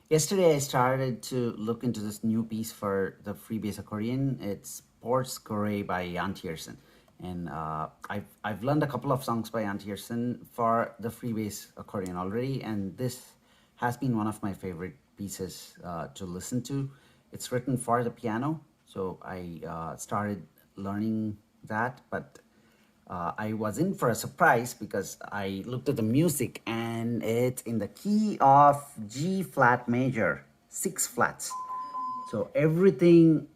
Yesterday, I started to look into this new piece for the freebase accordion. It's Ports Gore by Yann Tiersen. And I've learned a couple of songs by Yann Tiersen for the freebase accordion already, and this has been one of my favorite pieces to listen to. It's written for the piano, so I started learning that, but I was in for a surprise because I looked at the music and it's in the key of G flat major, six flats. So everything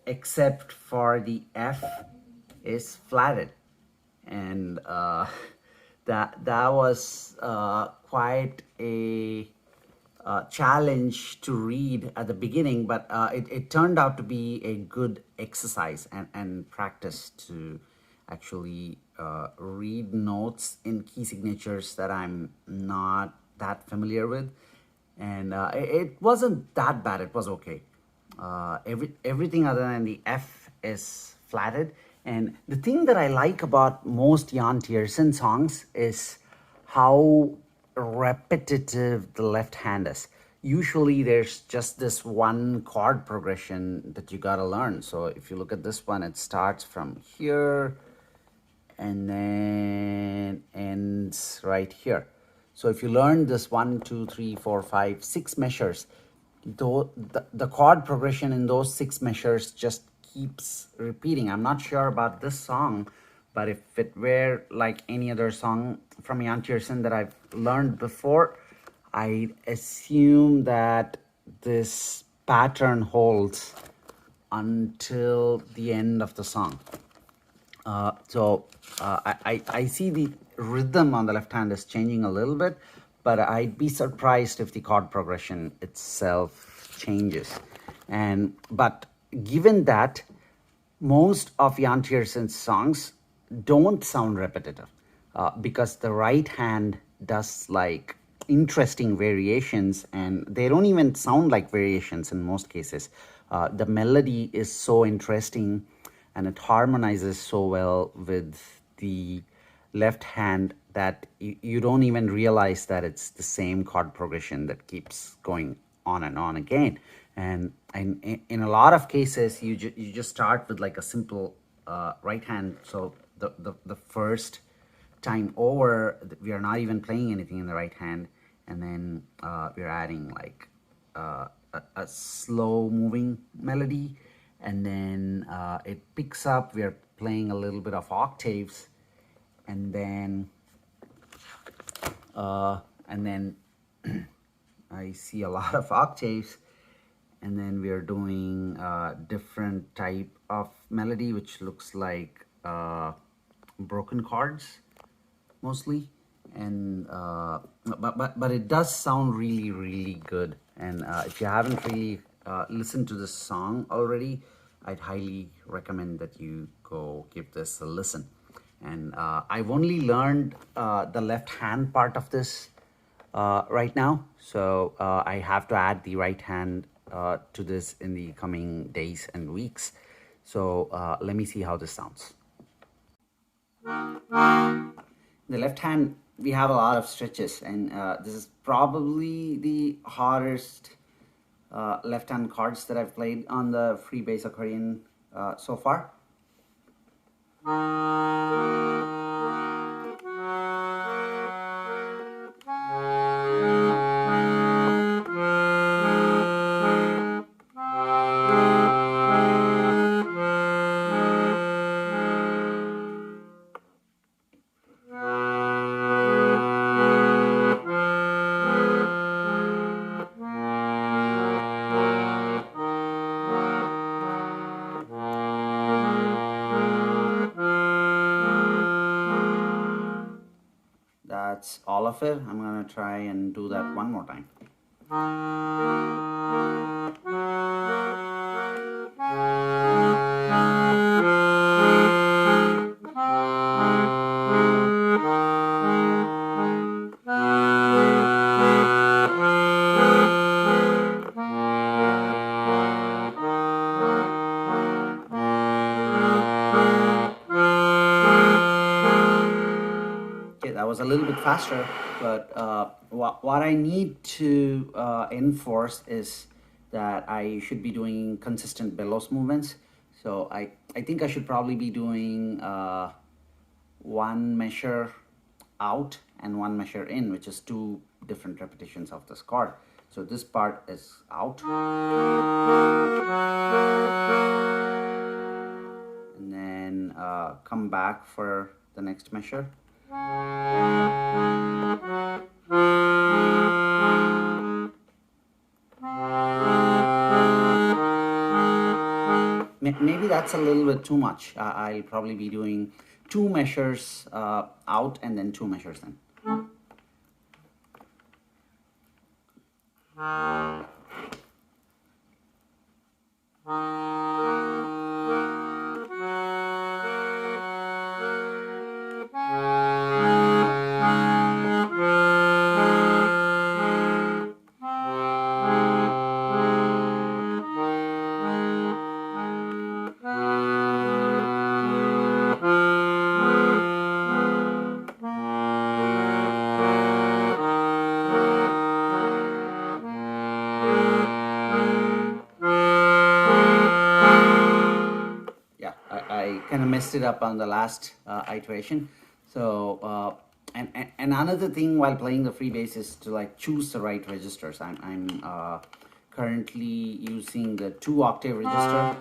except for the F is flatted, and that was quite a challenge to read at the beginning, but it turned out to be a good exercise and practice to actually read notes in key signatures that I'm not that familiar with. And it wasn't that bad, it was okay. Everything other than the F is flatted. And the thing that I like about most Yann Tiersen songs is how repetitive the left hand is. Usually there's just this one chord progression that you gotta learn. So if you look at this one, it starts from here and then ends right here. So if you learn this 1, 2, 3, 4, 5, 6 measures, the chord progression in those 6 measures just keeps repeating. I'm not sure about this song, but if it were like any other song from Yann Tiersen that I've learned before, I assume that this pattern holds until the end of the song. I see the rhythm on the left hand is changing a little bit, but I'd be surprised if the chord progression itself changes. But given that most of Yann Tiersen's songs don't sound repetitive, because the right hand does like interesting variations, and they don't even sound like variations in most cases. The melody is so interesting and it harmonizes so well with the left hand that you don't even realize that it's the same chord progression that keeps going on and on again. And in a lot of cases, you just start with like a simple right hand. So the first time over, we are not even playing anything in the right hand, and then we're adding like a slow moving melody, and then it picks up. We are playing a little bit of octaves, and then I see a lot of octaves, and then we are doing different type of melody, which looks like broken chords mostly. And but it does sound really good. And if you haven't really listened to this song already, I'd highly recommend that you go give this a listen. And I've only learned the left hand part of this right now, so I have to add the right hand to this in the coming days and weeks. So let me see how this sounds. The left hand, we have a lot of stretches, and this is probably the hardest left hand chords that I've played on the free bass accordion so far. That's all of it. I'm gonna try and do that one more time. Okay, that was a little bit faster, but what I need to enforce is that I should be doing consistent bellows movements. So I think I should probably be doing one measure out and one measure in, which is two different repetitions of this chord. So this part is out, and then come back for the next measure. Maybe that's a little bit too much. I'll probably be doing two measures out and then two measures in. I kind of messed it up on the last iteration. So and another thing while playing the free bass is to like choose the right registers. I'm currently using the 2-octave register,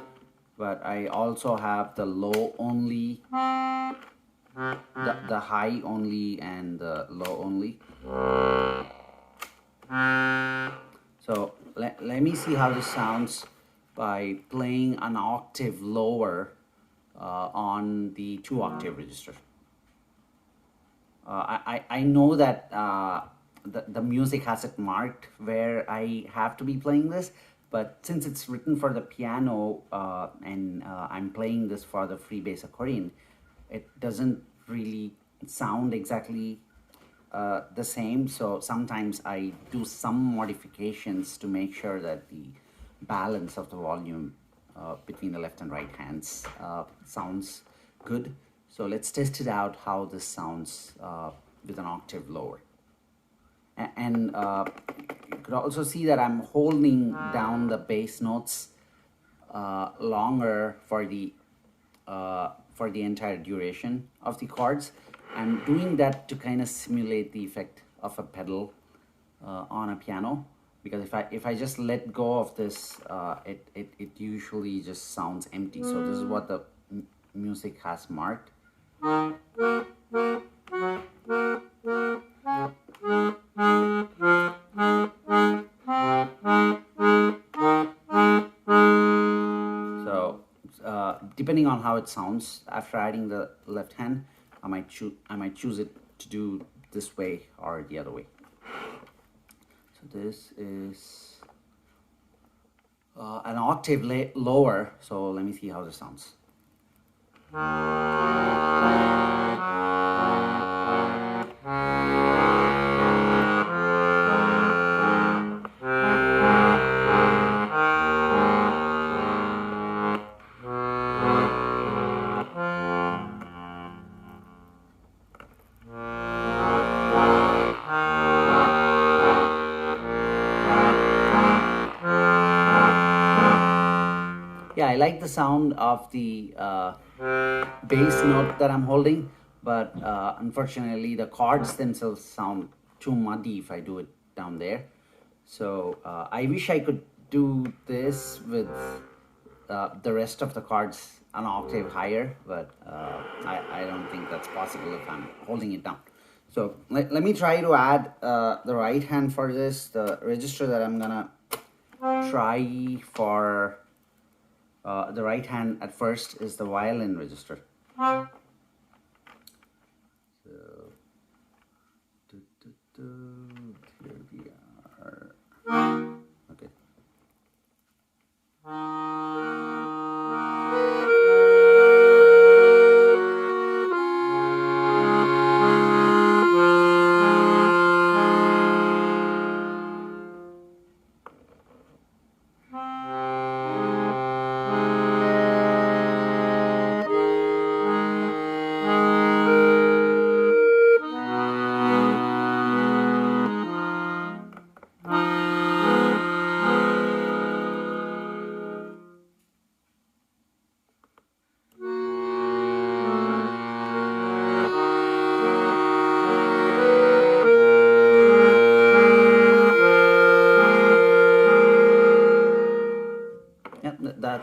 but I also have the low only, the high only, and the low only. So let me see how this sounds by playing an octave lower on the 2-octave register. I know that the music has it marked where I have to be playing this, but since it's written for the piano and I'm playing this for the free bass accordion, it doesn't really sound exactly the same. So sometimes I do some modifications to make sure that the balance of the volume between the left and right hands sounds good. So let's test it out how this sounds with an octave lower. And you could also see that I'm holding down the bass notes longer for the entire duration of the chords. I'm doing that to kind of simulate the effect of a pedal on a piano, because if I just let go of this, it usually just sounds empty. So this is what the music has marked. So depending on how it sounds, after adding the left hand, I might choose it to do this way or the other way. So this is an octave lower. So let me see how this sounds. Yeah, I like the sound of the bass note that I'm holding, but unfortunately the chords themselves sound too muddy if I do it down there. So I wish I could do this with the rest of the chords an octave higher, but I don't think that's possible if I'm holding it down. So let me try to add the right hand for this. The register that I'm gonna try for the right hand at first is the violin register. So, here we are. Okay.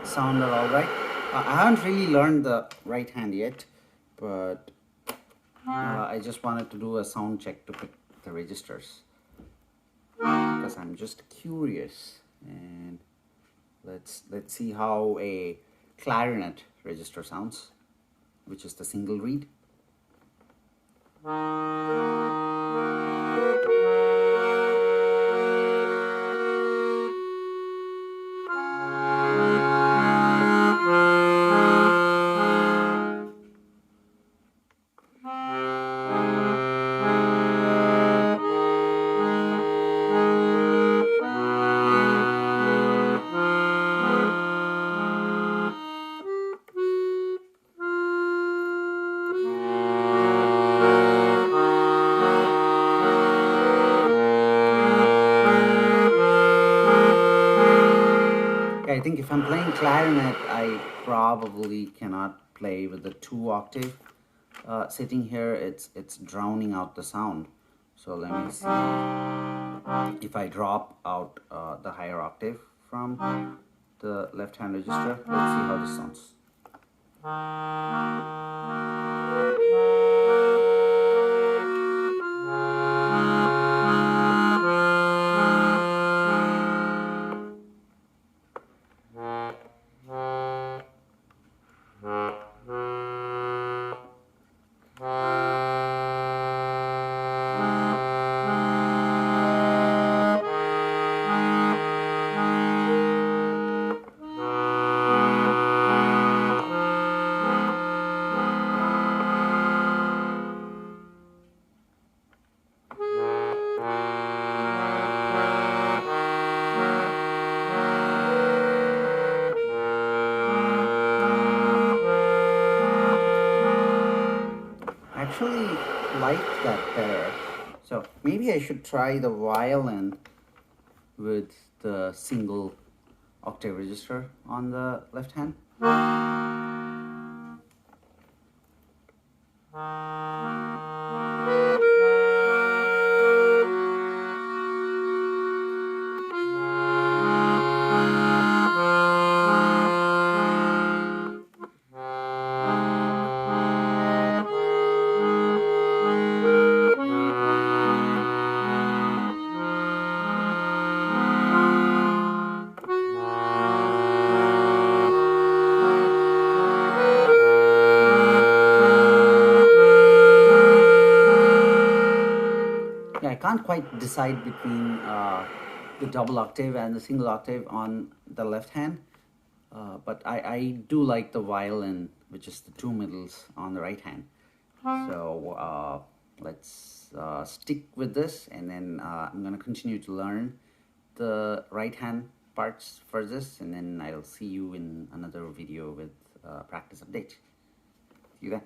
sound are all right. I haven't really learned the right hand yet, but I just wanted to do a sound check to pick the registers because I'm just curious. And let's see how a clarinet register sounds, which is the single reed. I think if I'm playing clarinet, I probably cannot play with the 2-octave. Sitting here, it's drowning out the sound. So let me see if I drop out the higher octave from the left hand register. Let's see how this sounds. Actually like that better. So maybe I should try the violin with the single octave register on the left hand. I can't quite decide between the double octave and the single octave on the left hand, but I do like the violin, which is the 2 middles on the right hand. So let's stick with this, and then I'm going to continue to learn the right hand parts for this, and then I'll see you in another video with practice update. See you then.